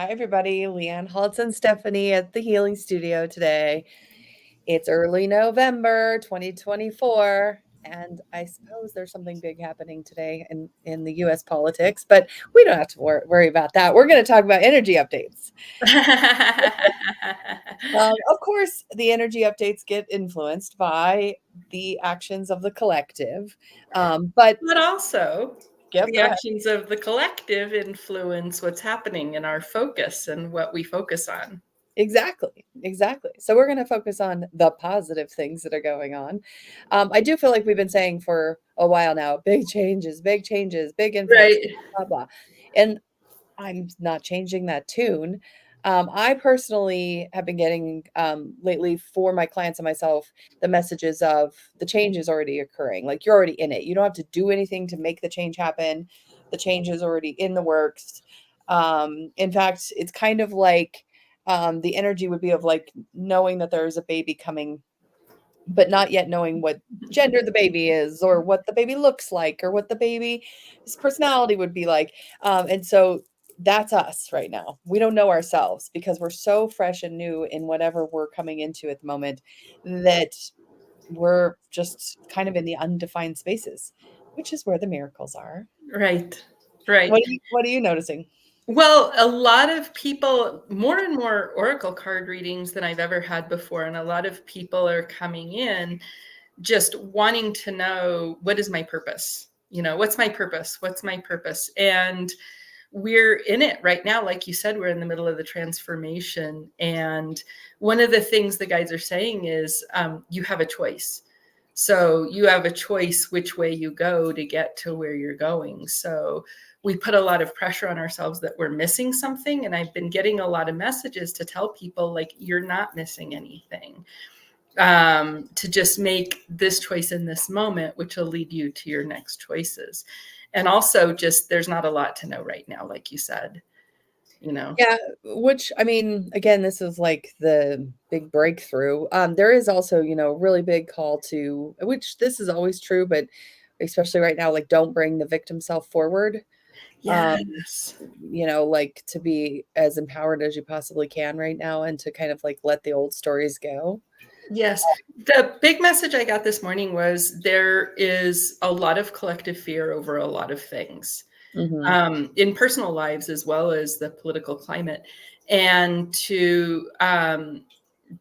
Hi, everybody. Leanne Holitza and Stephanie at the Healing Studio today. It's early November 2024, and I suppose there's something big happening today in the US politics, but we don't have to worry about that. We're going to talk about energy updates. Of course, the energy updates get influenced by the actions of the collective, but But also, yep, the go ahead. actions of the collective influence what's happening in our focus and what we focus on. Exactly. So we're going to focus on the positive things that are going on. I do feel like we've been saying for a while now, big changes, big influx, Right. blah, blah. And I'm not changing that tune. I personally have been getting lately for my clients and myself the messages of the change is already occurring. Like you're already in it. You don't have to do anything to make the change happen. The change is already in the works. In fact, it's kind of like the energy would be of like knowing that there's a baby coming, but not yet knowing what gender the baby is or what the baby looks like or what the baby's personality would be like. And so that's us right now. We don't know ourselves because we're so fresh and new in whatever we're coming into at the moment that we're just kind of in the undefined spaces, which is where the miracles are. Right. Right. What are you noticing? Well, a lot of people, more and more oracle card readings than I've ever had before. And a lot of people are coming in just wanting to know, what is my purpose? What's my purpose? What's my purpose? And we're in it right now. Like you said, we're in the middle of the transformation. And one of the things the guides are saying is you have a choice. So you have a choice which way you go to get to where you're going. So we put a lot of pressure on ourselves that we're missing something. And I've been getting a lot of messages to tell people, like, you're not missing anything. To just make this choice in this moment, which will lead you to your next choices. And also just, there's not a lot to know right now, like you said. Yeah, which I mean, again, this is like the big breakthrough. There is also, really big call to, which this is always true, but especially right now, like don't bring the victim self forward. Um, Yes. like to be as empowered as you possibly can right now and to kind of like let the old stories go. Yes. The big message I got this morning was there is a lot of collective fear over a lot of things. In personal lives as well as the political climate, and to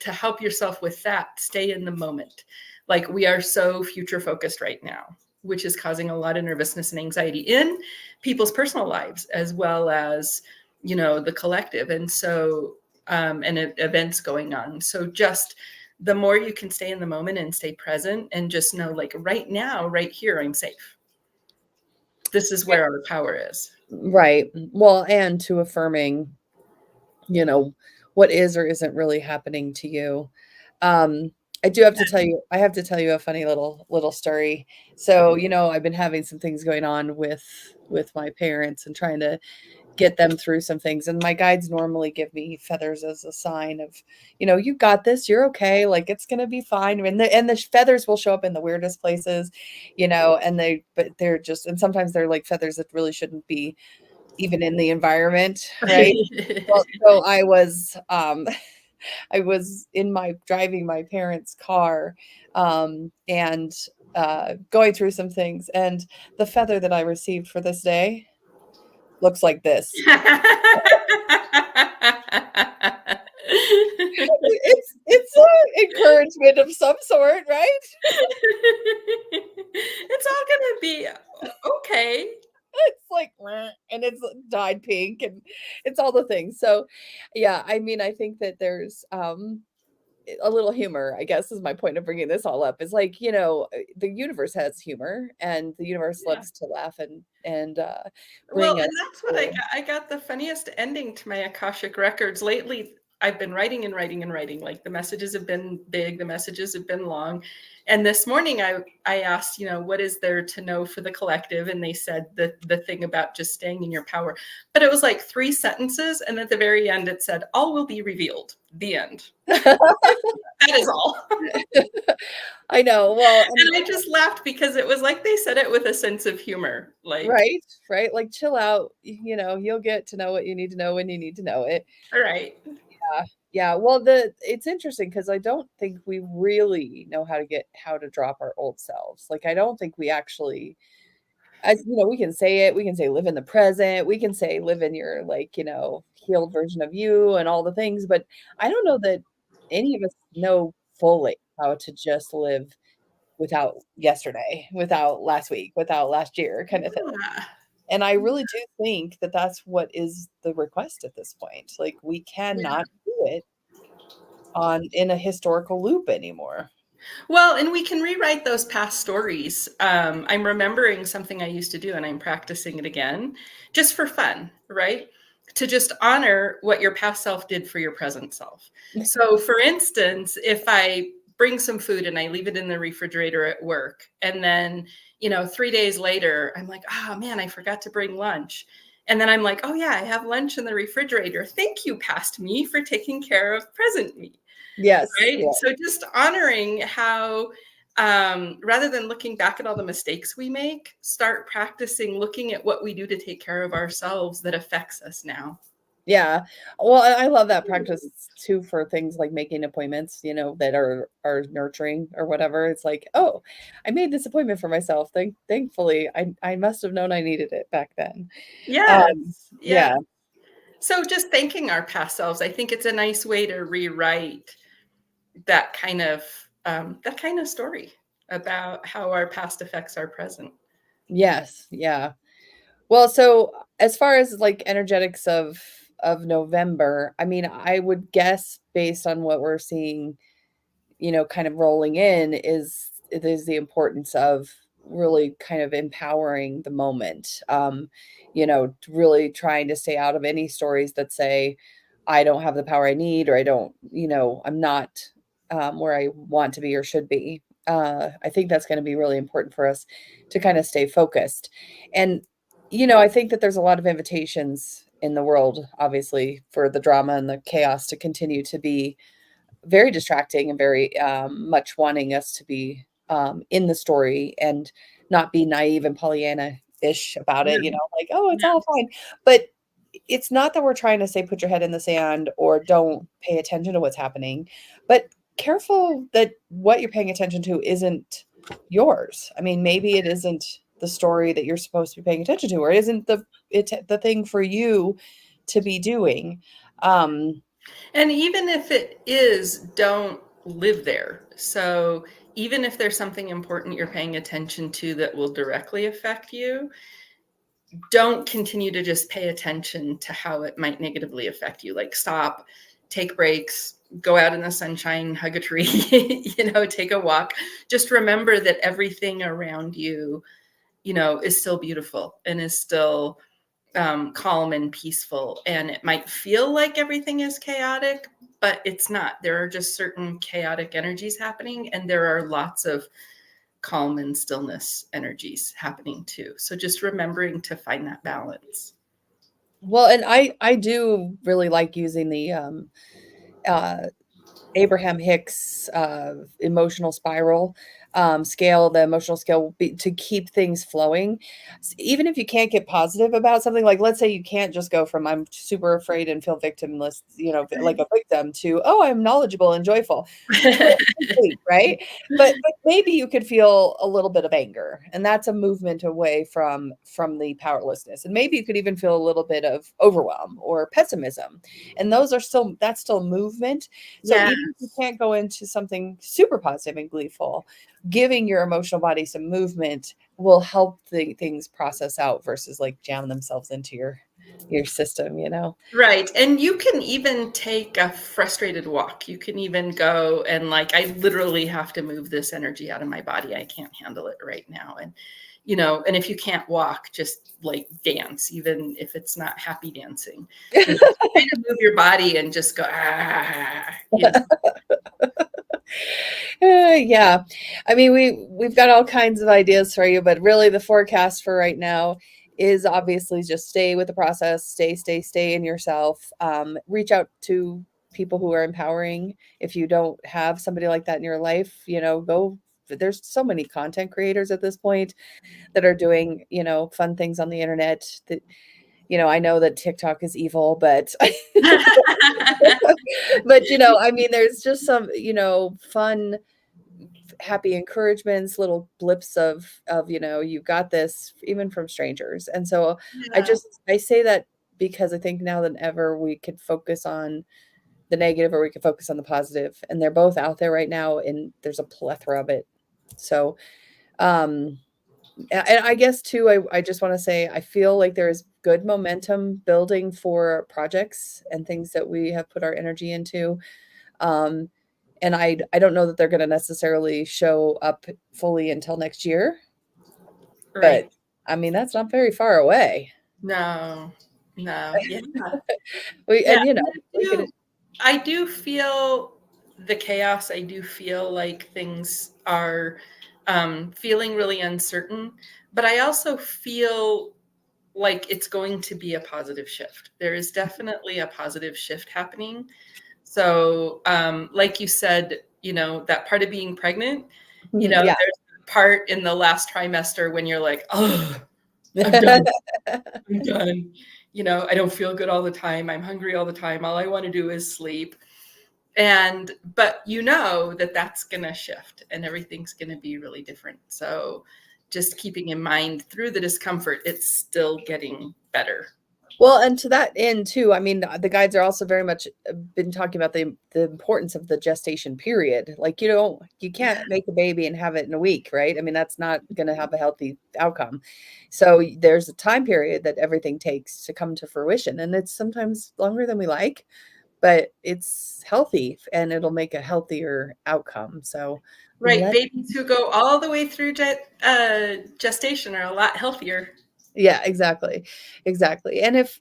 help yourself with that, stay in the moment. Like, we are so future focused right now, which is causing a lot of nervousness and anxiety in people's personal lives as well as the collective, and so and events going on. So just the more you can stay in the moment and stay present and just know, like, right now, right here, I'm safe. This is where our power is. Right. Well, and to affirming, what is or isn't really happening to you. Um, I do have to tell you, I have to tell you a funny little story. So, I've been having some things going on with my parents and trying to get them through some things. And my guides normally give me feathers as a sign of, you got this, you're okay, like it's gonna be fine. And the feathers will show up in the weirdest places, but they're just, and sometimes they're like feathers that really shouldn't be even in the environment, right? Well, so I was driving my parents' car, and going through some things, and the feather that I received for this day looks like this. It's an encouragement of some sort, right? It's all gonna be okay. It's like, "Meh," and it's dyed pink, and it's all the things. So, yeah, I mean, I think that there's a little humor, I guess, is my point of bringing this all up. Is like, the universe has humor, and the universe Yeah. loves to laugh and Well, bring and us that's what I through. got. I got the funniest ending to my Akashic records lately. I've been writing and writing and writing. Like, the messages have been big, the messages have been long. And this morning I asked, what is there to know for the collective? And they said the thing about just staying in your power. But it was like 3 sentences. And at the very end, it said, all will be revealed. The end. That is all. I know. Well, And I just laughed because it was like they said it with a sense of humor. Like, right, right. Like, chill out. You'll get to know what you need to know when you need to know it. all right. Yeah. Yeah. Well, it's interesting because I don't think we really know how to drop our old selves. Like, I don't think we actually, we can say it. We can say live in the present. We can say live in your, like, healed version of you and all the things. But I don't know that any of us know fully how to just live without yesterday, without last week, without last year, kind of thing. Yeah. And I really do think that that's what is the request at this point. Like, we Yeah. cannot do it on in a historical loop anymore. Well, and we can rewrite those past stories. I'm remembering something I used to do and I'm practicing it again just for fun, right? To just honor what your past self did for your present self. So, for instance, if I bring some food and I leave it in the refrigerator at work, and then, 3 days later, I'm like, oh man, I forgot to bring lunch. And then I'm like, oh yeah, I have lunch in the refrigerator. Thank you, past me, for taking care of present me. Yes, Right? yeah. So just honoring how, rather than looking back at all the mistakes we make, start practicing looking at what we do to take care of ourselves that affects us now. Yeah. Well, I love that practice too for things like making appointments, that are nurturing or whatever. It's like, "Oh, I made this appointment for myself. Thankfully, I must have known I needed it back then." Yes. Yeah. Yeah. So just thanking our past selves, I think it's a nice way to rewrite that kind of story about how our past affects our present. Yes, yeah. Well, so as far as like energetics of November, I mean, I would guess based on what we're seeing, kind of rolling in is the importance of really kind of empowering the moment. Really trying to stay out of any stories that say, I don't have the power I need, or I don't, I'm not where I want to be or should be. I think that's going to be really important for us to kind of stay focused. And, I think that there's a lot of invitations in the world, obviously, for the drama and the chaos to continue to be very distracting and very much wanting us to be in the story and not be naive and Pollyanna-ish about Yeah. it, like, oh, it's all fine. But it's not that we're trying to say put your head in the sand or don't pay attention to what's happening, but careful that what you're paying attention to isn't yours. I mean, maybe it isn't the story that you're supposed to be paying attention to, or it isn't the thing for you to be doing. Um, And even if it is, don't live there. So even if there's something important you're paying attention to that will directly affect you, don't continue to just pay attention to how it might negatively affect you. Like, stop, take breaks, go out in the sunshine, hug a tree, take a walk. Just remember that everything around you, is still beautiful and is still calm and peaceful. And it might feel like everything is chaotic, but it's not. There are just certain chaotic energies happening, and there are lots of calm and stillness energies happening too. So just remembering to find that balance. well, and I do really like using the uh Abraham Hicks emotional spiral scale, the emotional scale to keep things flowing. Even if you can't get positive about something, like let's say you can't just go from I'm super afraid and feel victimless, like a victim to, oh, I'm knowledgeable and joyful. Great, right? But maybe you could feel a little bit of anger, and that's a movement away from the powerlessness. And maybe you could even feel a little bit of overwhelm or pessimism. And that's still movement. So Yeah. even if you can't go into something super positive and gleeful, giving your emotional body some movement will help things process out versus like jam themselves into your system. Right. And you can even take a frustrated walk. You can even go and, like, I literally have to move this energy out of my body. I can't handle it right now. And if you can't walk, just like dance, even if it's not happy dancing. Just kind of move your body and just go, ah. Yeah. I mean, we've got all kinds of ideas for you, but really the forecast for right now is obviously just stay with the process, stay in yourself. Reach out to people who are empowering. If you don't have somebody like that in your life, go there's so many content creators at this point that are doing, fun things on the internet that, I know that TikTok is evil, but but, I mean, there's just some, fun, happy encouragements, little blips of, you got this, even from strangers. And so Yeah. I say that because I think now than ever we could focus on the negative or we could focus on the positive, and they're both out there right now, and there's a plethora of it. So, and I guess too, I just want to say I feel like there is good momentum building for projects and things that we have put our energy into. Um, and I don't know that they're going to necessarily show up fully until next year, but Right. I mean that's not very far away. No. No. Yeah. We Yeah. and And we could I do feel the chaos. I do feel like things are feeling really uncertain, but I also feel like it's going to be a positive shift. There is definitely a positive shift happening. So, like you said, that part of being pregnant, yeah. there's a part in the last trimester when you're like, oh, I'm done. I'm done. I don't feel good all the time. I'm hungry all the time. All I want to do is sleep. But that's going to shift and everything's going to be really different. So just keeping in mind through the discomfort, it's still getting better. Well, and to that end too, I mean, the guides are also very much been talking about the importance of the gestation period. Like, you Yeah. can't make a baby and have it in a week, right? I mean, that's not going to have a healthy outcome. So there's a time period that everything takes to come to fruition, and it's sometimes longer than we like, but it's healthy and it'll make a healthier outcome. So Right. Babies who go all the way through gestation are a lot healthier. yeah, exactly. Exactly. And if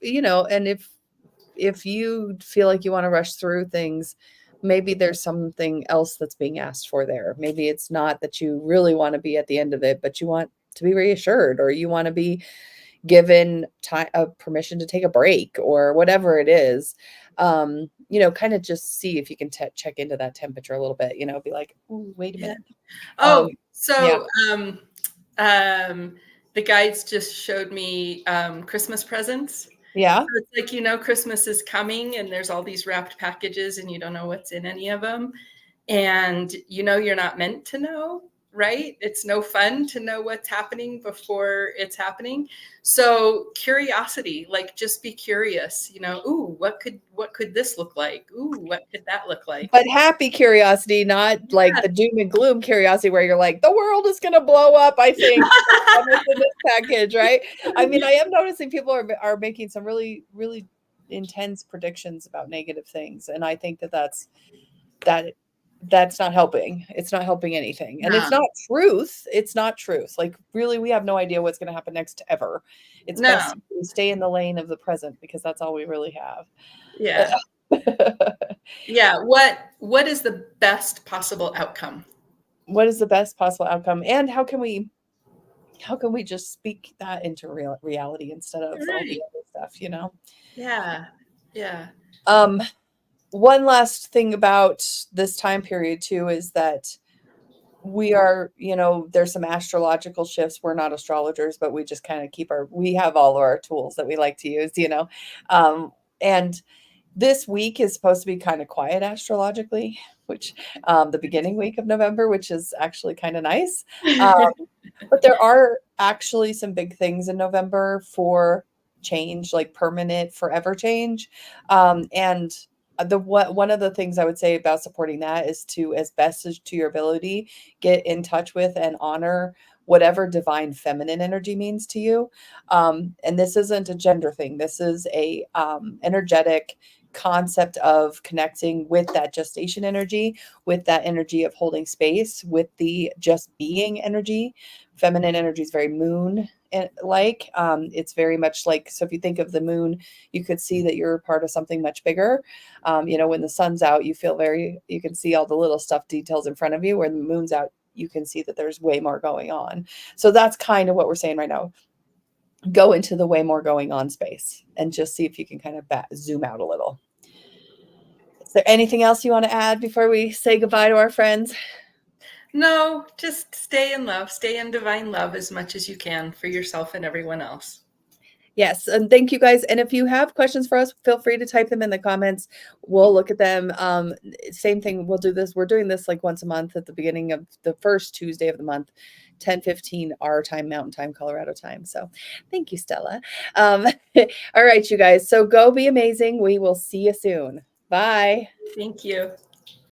you feel like you want to rush through things, maybe there's something else that's being asked for there. Maybe it's not that you really want to be at the end of it, but you want to be reassured, or you want to be given time, permission to take a break, or whatever it is. Kind of just see if you can check into that temperature a little bit. Be like, "Ooh, wait a Yeah. minute." Oh, Yeah, so um, the guides just showed me Christmas presents. yeah. So it's like, Christmas is coming and there's all these wrapped packages and you don't know what's in any of them. And you're not meant to know, right? It's no fun to know what's happening before it's happening. So curiosity, like just be curious, ooh, what could this look like? Ooh, what could that look like? But happy curiosity, not like Yeah. the doom and gloom curiosity where you're like, the world is going to blow up, I think, in this package, right? I mean, I am noticing people are making some really, really intense predictions about negative things. And I think that's not helping. It's not helping anything. And it's No, not truth. It's not truth. Like, really, we have no idea what's going to happen next ever. It's no. best to stay in the lane of the present because that's all we really have. Yeah. Yeah. What is the best possible outcome? What is the best possible outcome, and how can we just speak that into reality instead of all the Right. other stuff, Yeah. Yeah. um one last thing about this time period too is that we are, there's some astrological shifts. We're not astrologers, but we just kind of we have all of our tools that we like to use, and this week is supposed to be kind of quiet astrologically, which the beginning week of November, which is actually kind of nice. Um, but there are actually some big things in November for change, like permanent, forever change. And one of the things I would say about supporting that is to, as best as to your ability, get in touch with and honor whatever divine feminine energy means to you. And this isn't a gender thing. This is a energetic concept of connecting with that gestation energy, with that energy of holding space, with the just being energy. Feminine energy is very moon like. It's very much like, so if you think of the moon, you could see that you're part of something much bigger. When the sun's out, you can see all the little stuff details in front of you. When the moon's out, you can see that there's way more going on. So that's kind of what we're saying right now. Go into the way more going on space and just see if you can kind of zoom out a little. Is there anything else you want to add before we say goodbye to our friends? No, just stay in love, stay in divine love as much as you can for yourself and everyone else. Yes, and thank you guys. And if you have questions for us, feel free to type them in the comments. We'll look at them. Same thing. We'll do this. We're doing this like once a month at the beginning of the first Tuesday of the month, 10:15 our time, Mountain Time, Colorado time. So thank you, Stella. All right, you guys. So go be amazing. We will see you soon. Bye. Thank you.